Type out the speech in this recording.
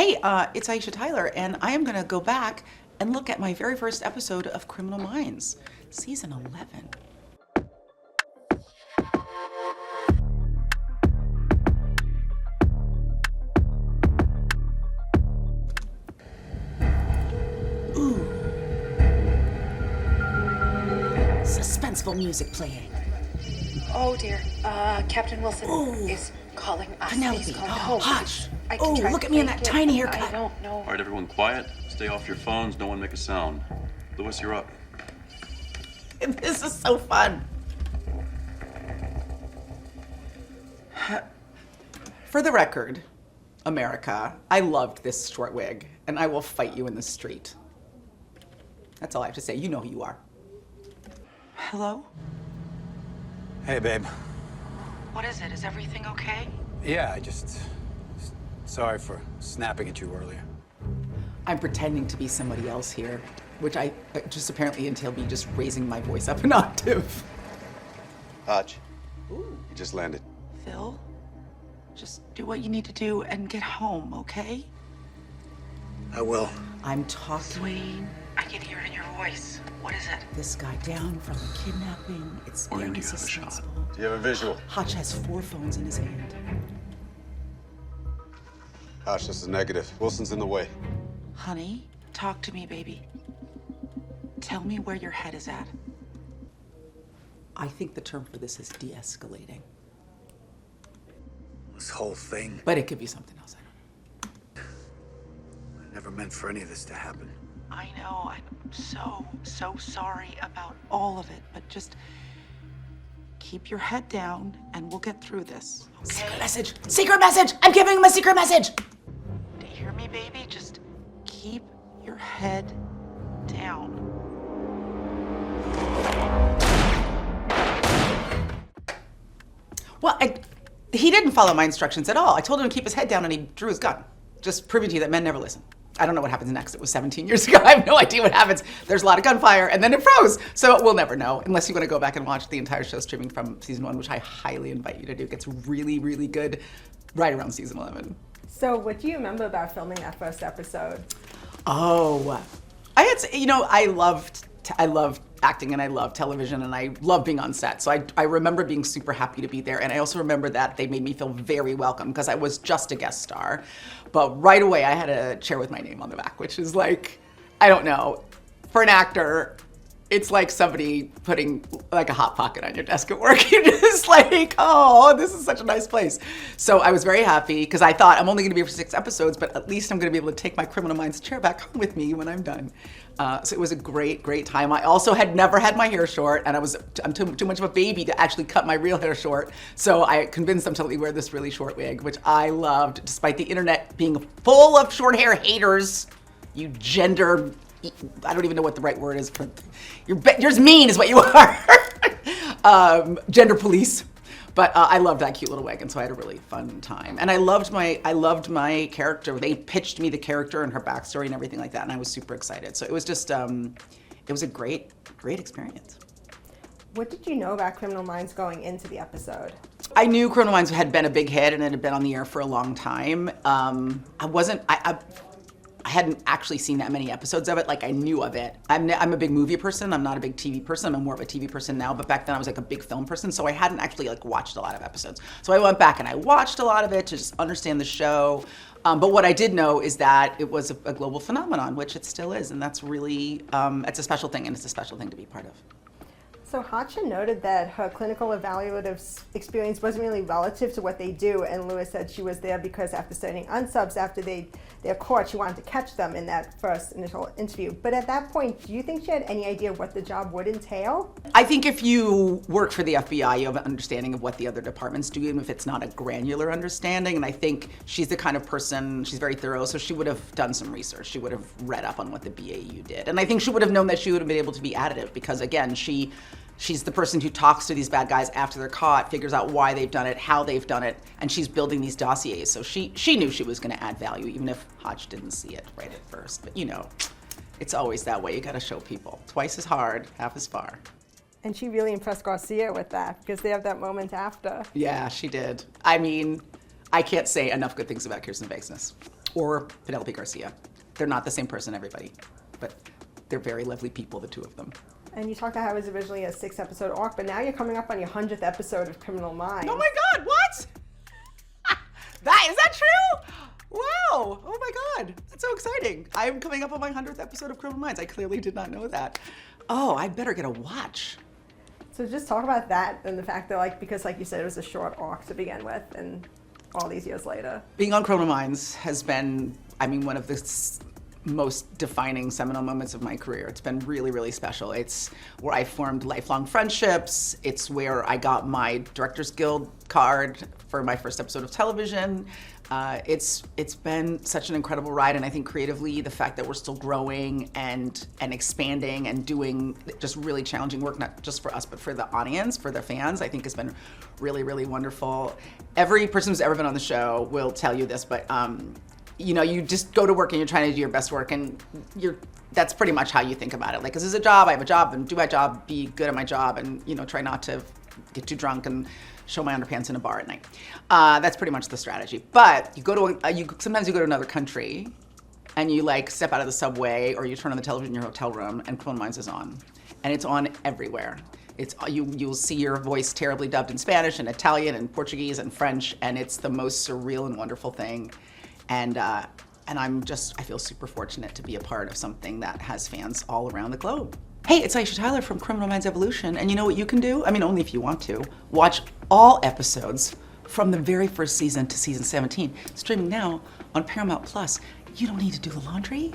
Hey, it's Aisha Tyler, and I am going to go back and look at my very first episode of Criminal Minds, season 11. Ooh. Suspenseful music playing. Oh dear. Captain Wilson is calling us. Penelope, He's calling home. hush. I can try Look to at me in make that it, tiny but haircut. I don't know. All right, everyone quiet. Stay off your phones. No one make a sound. Louis, you're up. This is so fun. For the record, America, I loved this short wig, and I will fight you in the street. That's all I have to say. You know who you are. Hello? Hey, babe. What is it? Is everything okay? Yeah, sorry for snapping at you earlier. I'm pretending to be somebody else here, which I just apparently entailed me just raising my voice up an octave. Hutch, Ooh. you just landed. Phil, just do what you need to do and get home, okay? I will. I'm talking. I can hear it in your voice. What is it? This guy down from the kidnapping. It's Or very do you have a shot? suspenseful. Do you have a visual? Hutch has 4 phones in his hand. Hutch, this is negative. Wilson's in the way. Honey, talk to me, baby. Tell me where your head is at. I think the term for this is de-escalating. This whole thing, But it could be something else, I don't know. I never meant for any of this to happen. I know, I'm so sorry about all of it, but just keep your head down and we'll get through this. Okay? Secret message! Secret message! I'm giving him a secret message! Do you hear me, baby? Just keep your head down. Well, he didn't follow my instructions at all. I told him to keep his head down and he drew his gun. Just proving to you that men never listen. I don't know what happens next. It was 17 years ago. I have no idea what happens. There's a lot of gunfire and then it froze. So we'll never know unless you want to go back and watch the entire show streaming from season 1, which I highly invite you to do. It gets really, really good right around season 11. So what do you remember about filming that first episode? Oh, I loved acting and I love television and I love being on set. So I remember being super happy to be there. And I also remember that they made me feel very welcome because I was just a guest star. But right away I had a chair with my name on the back, which is like, I don't know, for an actor, it's like somebody putting like a Hot Pocket on your desk at work. You're just like, oh, this is such a nice place. So I was very happy because I thought I'm only gonna be here for 6 episodes, but at least I'm gonna be able to take my Criminal Minds chair back home with me when I'm done. So it was a great, great time. I also had never had my hair short and I'm too much of a baby to actually cut my real hair short. So I convinced them to let me wear this really short wig, which I loved, despite the internet being full of short hair haters. You gender, I don't even know what the right word is for, you're mean is what you are. Gender police. But I loved that cute little wig, and so I had a really fun time. And I loved my character. They pitched me the character and her backstory and everything like that, and I was super excited. So it was just, it was a great, great experience. What did you know about Criminal Minds going into the episode? I knew Criminal Minds had been a big hit and it had been on the air for a long time. I hadn't actually seen that many episodes of it. Like, I knew of it. I'm a big movie person. I'm not a big TV person. I'm more of a TV person now, but back then I was like a big film person, so I hadn't actually like watched a lot of episodes. So I went back and I watched a lot of it to just understand the show. But what I did know is that it was a global phenomenon, which it still is, and that's really, it's a special thing, and it's a special thing to be part of. So Hatcha noted that her clinical evaluative experience wasn't really relative to what they do, and Lewis said she was there because after studying unsubs after they're caught, she wanted to catch them in that first initial interview. But at that point, do you think she had any idea what the job would entail? I think if you work for the FBI, you have an understanding of what the other departments do, even if it's not a granular understanding. And I think she's the kind of person, she's very thorough, so she would have done some research. She would have read up on what the BAU did. And I think she would have known that she would have been able to be additive because, again, she's the person who talks to these bad guys after they're caught, figures out why they've done it, how they've done it, and she's building these dossiers. So she knew she was going to add value, even if Hodge didn't see it right at first. But you know, it's always that way. You got to show people. Twice as hard, half as far. And she really impressed Garcia with that because they have that moment after. Yeah, she did. I mean, I can't say enough good things about Kirsten Vaksness. or Penelope Garcia. They're not the same person, everybody, but they're very lovely people, the two of them. And you talked about how it was originally a 6-episode arc, but now you're coming up on your 100th episode of Criminal Minds. Oh my God, what? Is that true? Wow, oh my God, that's so exciting. I'm coming up on my 100th episode of Criminal Minds. I clearly did not know that. Oh, I better get a watch. So just talk about that and the fact that, like, because like you said, it was a short arc to begin with, and all these years later. Being on Criminal Minds has been, I mean, one of the most defining seminal moments of my career. It's been really, really special. It's where I formed lifelong friendships. It's where I got my Directors Guild card for my first episode of television. It's been such an incredible ride, and I think creatively, the fact that we're still growing and expanding and doing just really challenging work, not just for us, but for the audience, for the fans, I think has been really, really wonderful. Every person who's ever been on the show will tell you this, but you know, you just go to work and you're trying to do your best work, and that's pretty much how you think about it. Like, this is a job, I have a job, and do my job, be good at my job, and, you know, try not to get too drunk and show my underpants in a bar at night. That's pretty much the strategy. But you go to sometimes you go to another country, and you like step out of the subway, or you turn on the television in your hotel room, and Criminal Minds is on, and it's on everywhere. It's you'll see your voice terribly dubbed in Spanish and Italian and Portuguese and French, and it's the most surreal and wonderful thing. And I feel super fortunate to be a part of something that has fans all around the globe. Hey, it's Aisha Tyler from Criminal Minds Evolution, and you know what you can do? I mean, only if you want to. Watch all episodes from the very first season to season 17, streaming now on Paramount Plus. You don't need to do the laundry.